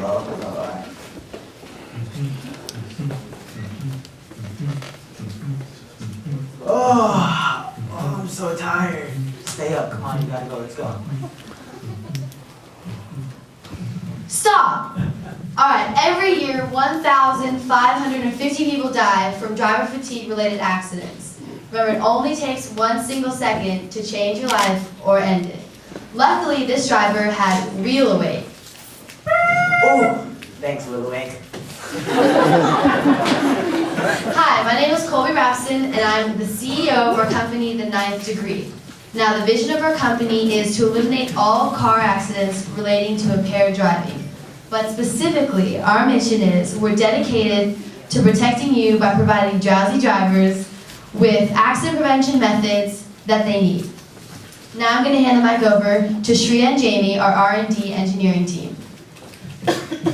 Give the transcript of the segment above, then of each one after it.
Alright. Oh, I'm so tired. Stay up, come on, you gotta go, let's go. Stop! Alright, every year 1,550 people die from driver fatigue related accidents. Remember, it only takes 1 single second to change your life or end it. Luckily, this driver had real awake. Oh, thanks, Little Awake. Hi, my name is Colby Rapson, and I'm the CEO of our company, The Ninth Degree. Now, the vision of our company is to eliminate all car accidents relating to impaired driving. But specifically, our mission is we're dedicated to protecting you by providing drowsy drivers with accident prevention methods that they need. Now I'm going to hand the mic over to Shreya and Jamie, our R&D engineering team.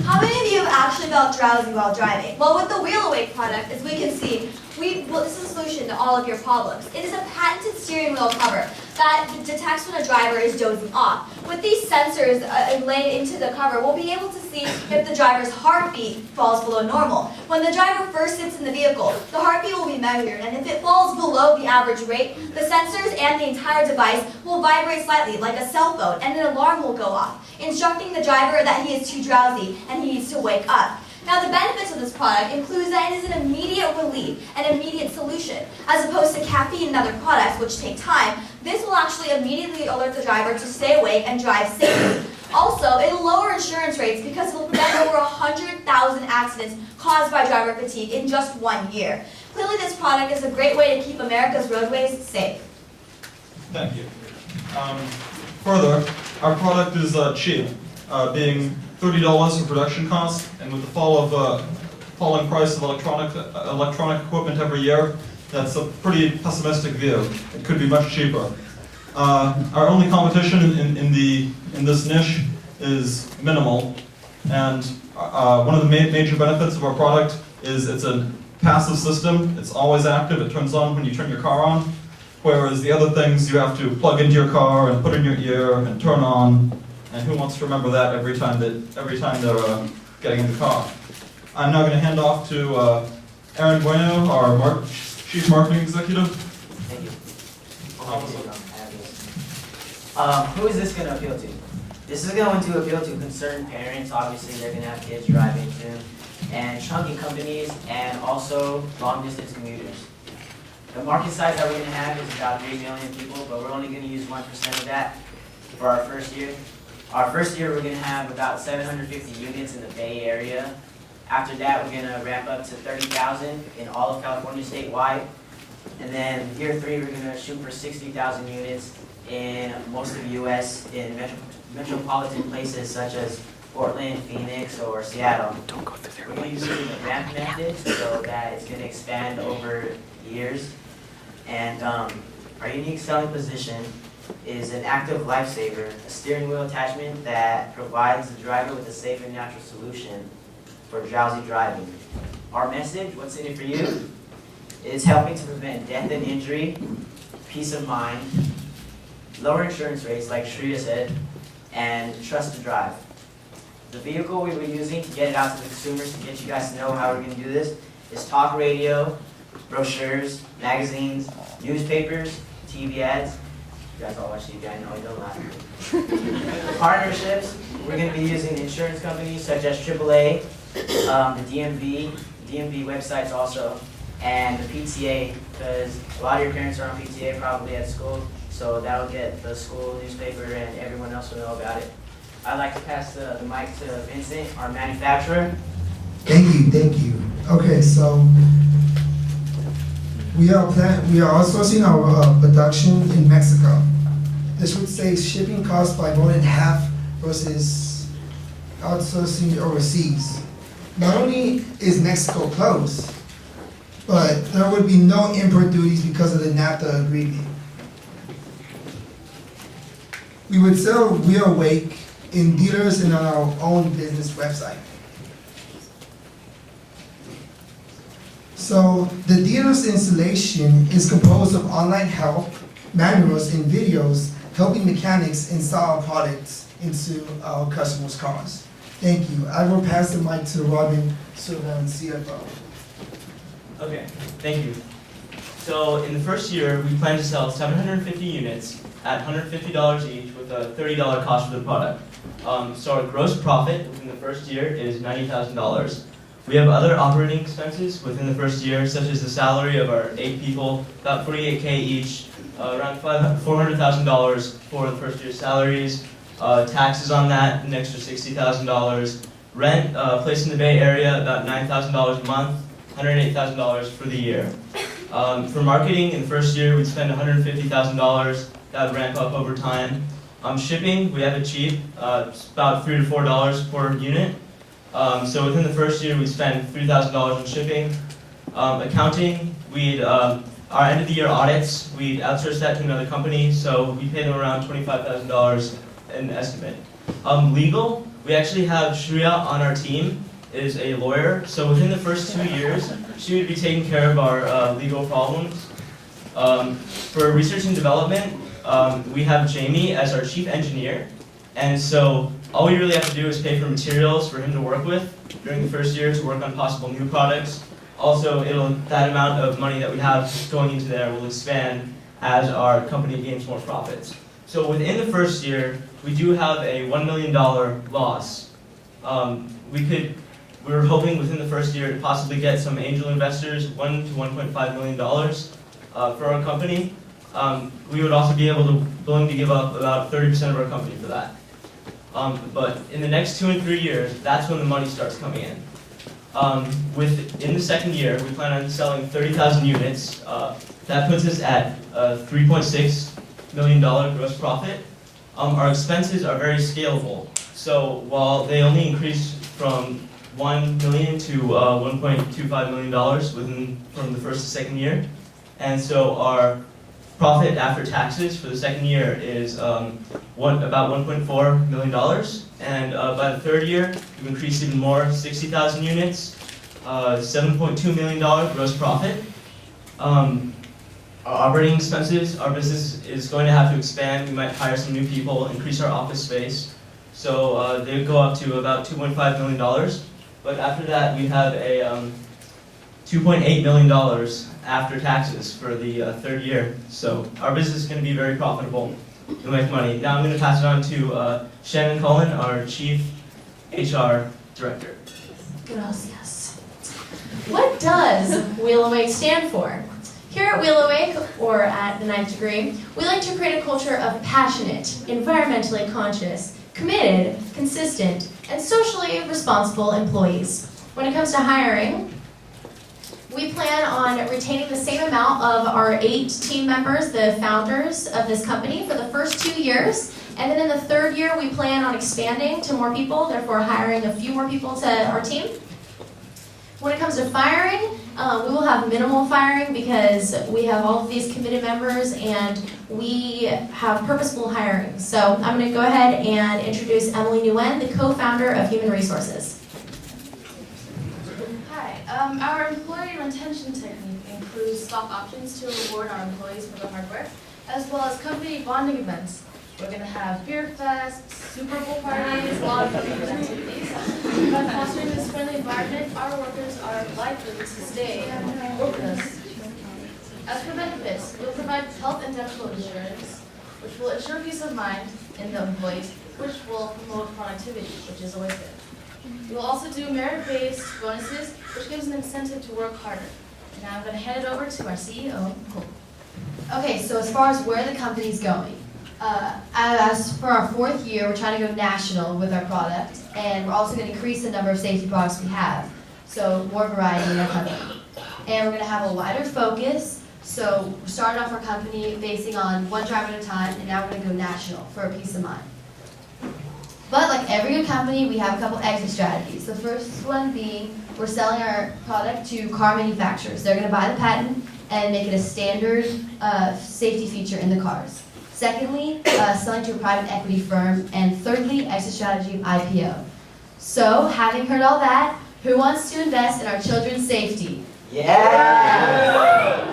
How many of you have actually felt drowsy while driving? Well, with the Wheel Awake product, as we can see, this is a solution to all of your problems. It is a patented steering wheel cover that detects when a driver is dozing off. With these sensors laid into the cover, we'll be able to see if the driver's heartbeat falls below normal. When the driver first sits in the vehicle, the heartbeat will be measured, and if it falls below the average rate, the sensors and the entire device will vibrate slightly, like a cell phone, and an alarm will go off, instructing the driver that he is too drowsy and he needs to wake up. Now, the benefits of this product includes that it is an immediate relief, an immediate solution. As opposed to caffeine and other products, which take time, this will actually immediately alert the driver to stay awake and drive safely. Also, it'll lower insurance rates because it will prevent over 100,000 accidents caused by driver fatigue in just 1 year. Clearly, this product is a great way to keep America's roadways safe. Thank you. Further, our product is cheap, being $30 for production costs, and with the falling price of electronic equipment every year, that's a pretty pessimistic view. It could be much cheaper. Our only competition in this niche is minimal, and one of the major benefits of our product is it's a passive system. It's always active. It turns on when you turn your car on, whereas the other things you have to plug into your car and put in your ear and turn on. And who wants to remember that every time they're getting in the car? I'm now going to hand off to Aaron Bueno, our Chief Marketing Executive. Thank you. Who is this going to appeal to? This is going to appeal to concerned parents. Obviously, they're going to have kids driving soon, and trucking companies, and also long-distance commuters. The market size that we're going to have is about 3 million people, but we're only going to use 1% of that for our first year. Our first year, we're going to have about 750 units in the Bay Area. After that, we're going to ramp up to 30,000 in all of California statewide. And then year 3, we're going to shoot for 60,000 units in most of the U.S. in metropolitan places such as Portland, Phoenix, or Seattle. We're going to use the ramp method so that it's going to expand over years. And our unique selling position is an active lifesaver, a steering wheel attachment that provides the driver with a safe and natural solution for drowsy driving. Our message, what's in it for you, is helping to prevent death and injury, peace of mind, lower insurance rates, like Shreya said, and trust to drive. The vehicle we were using to get it out to the consumers, to get you guys to know how we're going to do this, is talk radio, brochures, magazines, newspapers, TV ads. You guys all watch TV, I know you don't laugh. Partnerships, we're going to be using insurance companies such as AAA, the DMV websites also, and the PTA, because a lot of your parents are on PTA probably at school, so that'll get the school newspaper and everyone else will know about it. I'd like to pass the mic to Vincent, our manufacturer. Thank you. Okay, so we are outsourcing our production in Mexico. This would save shipping costs by more than half versus outsourcing overseas. Not only is Mexico closed, but there would be no import duties because of the NAFTA agreement. We would sell Wheel Awake in dealers and on our own business website. So the dealer's installation is composed of online help, manuals, and videos helping mechanics install products into our customers' cars. Thank you. I will pass the mic to Robin Sylvan, CFO. Okay, thank you. So in the first year, we plan to sell 750 units at $150 each with a $30 cost for the product. So our gross profit within the first year is $90,000. We have other operating expenses within the first year, such as the salary of our 8 people, about $48K each, around $400,000 for the first year's salaries, taxes on that, an extra $60,000, rent, place in the Bay Area, about $9,000 a month, $108,000 for the year. For marketing, in the first year, we'd spend $150,000. That would ramp up over time. Shipping, we have it cheap. It's about $3 to $4 per unit. So within the first year, we spend $3,000 on shipping. Accounting, our end of the year audits, we outsource that to another company, so we pay them around $25,000 an estimate. Legal, we actually have Shreya on our team, is a lawyer, so within the first 2 years, she would be taking care of our legal problems. For research and development, we have Jamie as our chief engineer, and so all we really have to do is pay for materials for him to work with during the first year to work on possible new products. Also, that amount of money that we have going into there will expand as our company gains more profits. So within the first year, we do have a $1 million loss. We were hoping within the first year to possibly get some angel investors, $1 to $1.5 million for our company. We would also be willing to give up about 30% of our company for that. But in the next 2 and 3 years, that's when the money starts coming in. In the second year, we plan on selling 30,000 units. That puts us at a $3.6 million gross profit. Our expenses are very scalable. So while they only increase from $1 million to $1.25 million from the first to second year, and so our profit after taxes for the second year is about $1.4 million, and by the third year, we've increased even more, 60,000 units, $7.2 million gross profit. Our operating expenses, our business is going to have to expand. We might hire some new people, increase our office space, so they would go up to about $2.5 million. But after that, we have a $2.8 million after taxes for the third year. So our business is going to be very profitable. We'll make money. Now I'm going to pass it on to Shannon Cullen, our Chief HR Director. Gracias. What does Wheel Awake stand for? Here at Wheel Awake, or at the 9th Degree, we like to create a culture of passionate, environmentally conscious, committed, consistent, and socially responsible employees. When it comes to hiring, we plan on retaining the same amount of our 8 team members, the founders of this company, for the first 2 years. And then in the third year, we plan on expanding to more people, therefore hiring a few more people to our team. When it comes to firing, we will have minimal firing because we have all of these committed members and we have purposeful hiring. So I'm going to go ahead and introduce Emily Nguyen, the co-founder of Human Resources. Hi, our employee retention technique includes stock options to reward our employees for their hard work, as well as company bonding events. We're going to have beer fests, Super Bowl parties, a lot of fun activities. By fostering this friendly environment, our workers are likely to stay and work with us. As for benefits, we'll provide health and dental insurance, which will ensure peace of mind in the employees, which will promote productivity, which is always good. We'll also do merit-based bonuses, which gives an incentive to work harder. Now I'm going to hand it over to our CEO, Nicole. Okay, so as far as where the company's going, as for our 4th year, we're trying to go national with our product, and we're also going to increase the number of safety products we have, so more variety in our company. And we're going to have a wider focus, so we started off our company basing on one driver at a time, and now we're going to go national for a peace of mind. But like every good company, we have a couple exit strategies. The first one being we're selling our product to car manufacturers. They're going to buy the patent and make it a standard safety feature in the cars. Secondly, selling to a private equity firm. And thirdly, exit strategy of IPO. So, having heard all that, who wants to invest in our children's safety? Yeah!